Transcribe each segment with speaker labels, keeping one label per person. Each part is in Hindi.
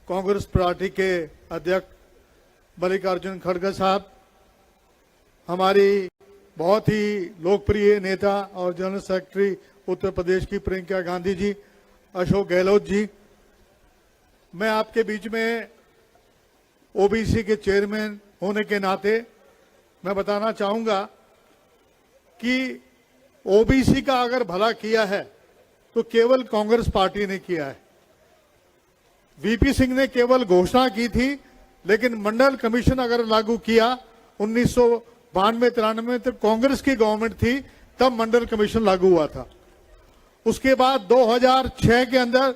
Speaker 1: कांग्रेस पार्टी के अध्यक्ष मल्लिकार्जुन खड़गे साहब, हमारी बहुत ही लोकप्रिय नेता और जनरल सेक्रेटरी उत्तर प्रदेश की प्रियंका गांधी जी, अशोक गहलोत जी, मैं आपके बीच में ओबीसी के चेयरमैन होने के नाते मैं बताना चाहूंगा कि ओबीसी का अगर भला किया है तो केवल कांग्रेस पार्टी ने किया है। वीपी सिंह ने केवल घोषणा की थी, लेकिन मंडल कमीशन अगर लागू किया 1992-93 में, तो कांग्रेस की गवर्नमेंट थी तब मंडल कमीशन लागू हुआ था। उसके बाद 2006 के अंदर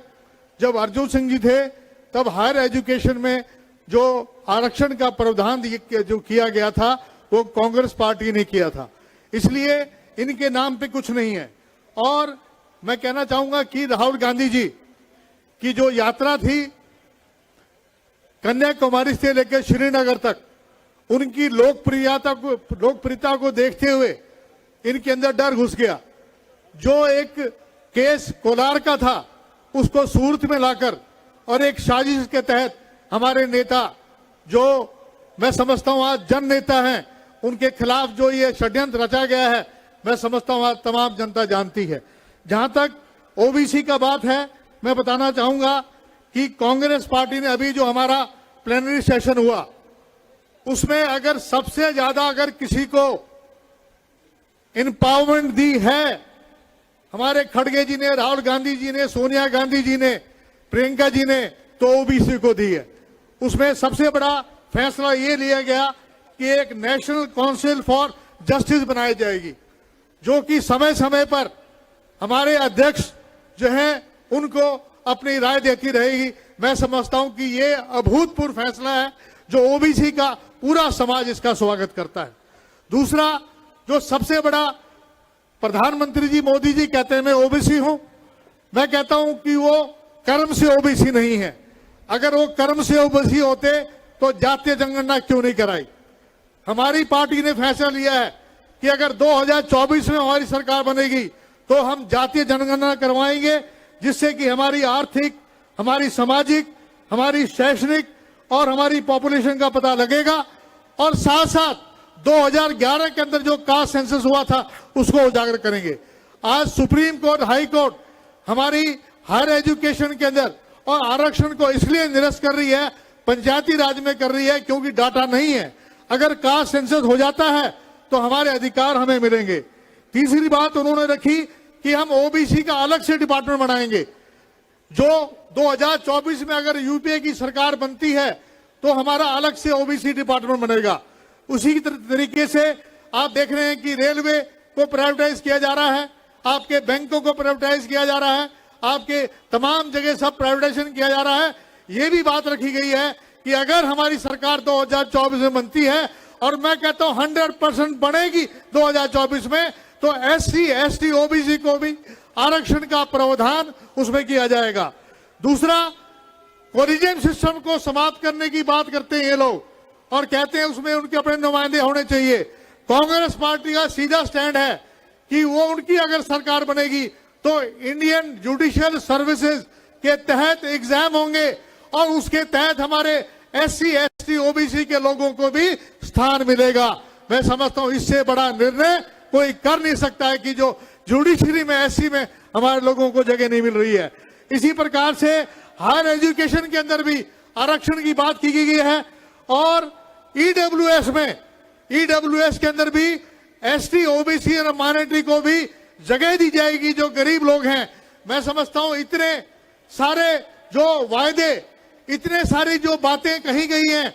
Speaker 1: जब अर्जुन सिंह जी थे, तब हायर एजुकेशन में जो आरक्षण का प्रावधान जो किया गया था वो कांग्रेस पार्टी ने किया था, इसलिए इनके नाम पे कुछ नहीं है। और मैं कहना चाहूंगा कि राहुल गांधी जी की जो यात्रा थी कन्याकुमारी से लेकर श्रीनगर तक, उनकी लोकप्रियता को देखते हुए इनके अंदर डर घुस गया। जो एक केस कोलार का था उसको सूरत में लाकर और एक साजिश के तहत हमारे नेता, जो मैं समझता हूं आज जन नेता हैं, उनके खिलाफ जो ये षड्यंत्र रचा गया है, मैं समझता हूं आज तमाम जनता जानती है। जहां तक ओबीसी का बात है, मैं बताना चाहूंगा कि कांग्रेस पार्टी ने अभी जो हमारा प्लेनरी सेशन हुआ उसमें अगर सबसे ज्यादा अगर किसी को एम्पावरमेंट दी है, हमारे खड़गे जी ने, राहुल गांधी जी ने, सोनिया गांधी जी ने, प्रियंका जी ने, तो ओबीसी को दी है। उसमें सबसे बड़ा फैसला ये लिया गया कि एक नेशनल काउंसिल फॉर जस्टिस बनाई जाएगी, जो कि समय समय पर हमारे अध्यक्ष जो हैं उनको अपनी राय देती रहेगी। मैं समझता हूं कि ये अभूतपूर्व फैसला है जो ओबीसी का पूरा समाज इसका स्वागत करता है। दूसरा, जो सबसे बड़ा, प्रधानमंत्री जी मोदी जी कहते हैं मैं ओबीसी हूं, मैं कहता हूं कि वो कर्म से ओबीसी नहीं है। अगर वो कर्म से ओबीसी होते तो जातीय जनगणना क्यों नहीं कराई। हमारी पार्टी ने फैसला लिया है कि अगर 2024 में हमारी सरकार बनेगी तो हम जातीय जनगणना करवाएंगे, जिससे कि हमारी आर्थिक, हमारी सामाजिक, हमारी शैक्षणिक और हमारी पॉपुलेशन का पता लगेगा। और साथ साथ 2011 के अंदर जो कास्ट सेंसस हुआ था उसको उजागर करेंगे। आज सुप्रीम कोर्ट, हाई कोर्ट हमारी हायर एजुकेशन के अंदर और आरक्षण को इसलिए निरस्त कर रही है, पंचायती राज में कर रही है, क्योंकि डाटा नहीं है। अगर कास्ट सेंसस हो जाता है तो हमारे अधिकार हमें मिलेंगे। तीसरी बात उन्होंने रखी कि हम ओबीसी का अलग से डिपार्टमेंट बनाएंगे। जो 2024 में अगर यूपीए की सरकार बनती है तो हमारा अलग से ओबीसी डिपार्टमेंट बनेगा। उसी तरीके से आप देख रहे हैं कि रेलवे को प्राइवेटाइज किया जा रहा है, आपके बैंकों को प्राइवेटाइज किया जा रहा है, आपके तमाम जगह सब प्राइवेटाइजेशन किया जा रहा है। ये भी बात रखी गई है कि अगर हमारी सरकार 2024 में बनती है, और मैं कहता हूं 100% बनेगी 2024 में, तो एससी, एसटी, ओबीसी को भी आरक्षण का प्रावधान उसमें किया जाएगा। दूसरा, कोलिजियम सिस्टम को समाप्त करने की बात करते हैं ये लोग और कहते हैं उसमें उनके अपने नुमाइंदे होने चाहिए। कांग्रेस पार्टी का सीधा स्टैंड है कि वो उनकी अगर सरकार बनेगी तो इंडियन जुडिशियल सर्विसेज के तहत एग्जाम होंगे और उसके तहत हमारे एससी, एसटी, ओबीसी के लोगों को भी स्थान मिलेगा। मैं समझता हूं इससे बड़ा निर्णय कोई कर नहीं सकता है कि जो जुडिशरी में, एससी में हमारे लोगों को जगह नहीं मिल रही है। इसी प्रकार से हायर एजुकेशन के अंदर भी आरक्षण की बात की गई है और ईडब्ल्यूएस में, ईडब्ल्यूएस के अंदर भी एसटी, ओबीसी और माइनॉरिटी को भी जगह दी जाएगी, जो गरीब लोग हैं। मैं समझता हूं इतने सारे जो वायदे, इतने सारी जो बातें कही गई हैं,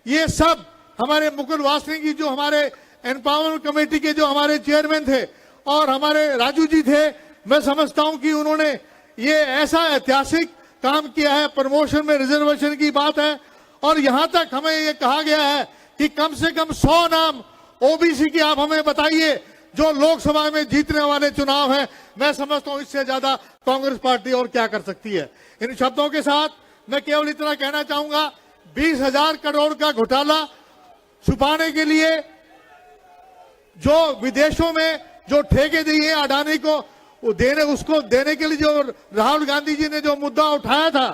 Speaker 1: ये सब हमारे मुकुल वासनिक जी, जो हमारे एम्पावरमेंट कमेटी के जो हमारे चेयरमैन थे, और हमारे राजू जी थे, मैं समझता हूं कि उन्होंने ये ऐसा ऐतिहासिक काम किया है। प्रमोशन में रिजर्वेशन की बात है और यहां तक हमें ये कहा गया है कि कम से कम 100 नाम ओबीसी की आप हमें बताइए जो लोकसभा में जीतने वाले चुनाव हैं। मैं समझता हूं इससे ज्यादा कांग्रेस पार्टी और क्या कर सकती है। इन शब्दों के साथ मैं केवल इतना कहना चाहूंगा, 20,000 करोड़ का घोटाला छुपाने के लिए जो विदेशों में जो ठेके दिए अडानी को, उसको देने के लिए जो राहुल गांधी जी ने जो मुद्दा उठाया था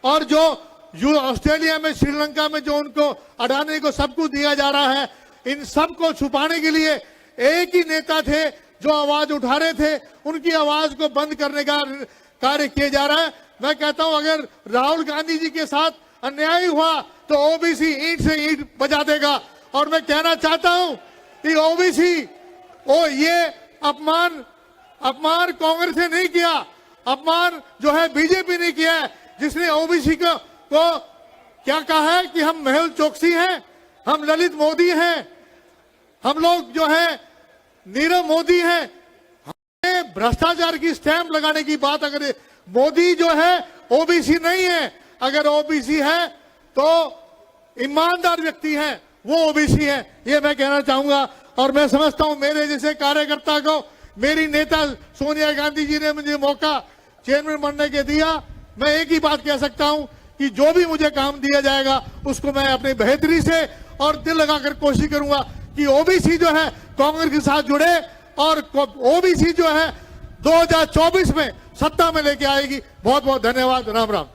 Speaker 1: और जो ऑस्ट्रेलिया में, श्रीलंका में जो उनको अडानी को सब कुछ दिया जा रहा है, इन सब को छुपाने के लिए एक ही नेता थे जो आवाज उठा रहे थे। उनकी आवाज को बंद करने का कार्य किया जा रहा है। मैं कहता हूं अगर राहुल गांधी जी के साथ अन्याय हुआ तो ओबीसी ईंट से ईंट बजा देगा। और मैं कहना चाहता हूं कि ओबीसी ये अपमान कांग्रेस ने नहीं किया, अपमान जो है बीजेपी ने किया है, जिसने ओबीसी को क्या कहा है कि हम मेहुल चोकसी हैं, हम ललित मोदी हैं, हम लोग जो है नीरव मोदी हैं। हमें भ्रष्टाचार की स्टैंप लगाने की बात, अगर मोदी जो है ओबीसी नहीं है, अगर ओबीसी है तो ईमानदार व्यक्ति है, वो ओबीसी है, ये मैं कहना चाहूंगा। और मैं समझता हूं मेरे जैसे कार्यकर्ता को मेरी नेता सोनिया गांधी जी ने मुझे मौका चेयरमैन बनने के दिया। मैं एक ही बात कह सकता हूं कि जो भी मुझे काम दिया जाएगा उसको मैं अपनी बेहतरी से और दिल लगाकर कोशिश करूंगा कि ओबीसी जो है कांग्रेस के साथ जुड़े और ओबीसी जो है 2024 में सत्ता में लेके आएगी। बहुत बहुत धन्यवाद। राम राम।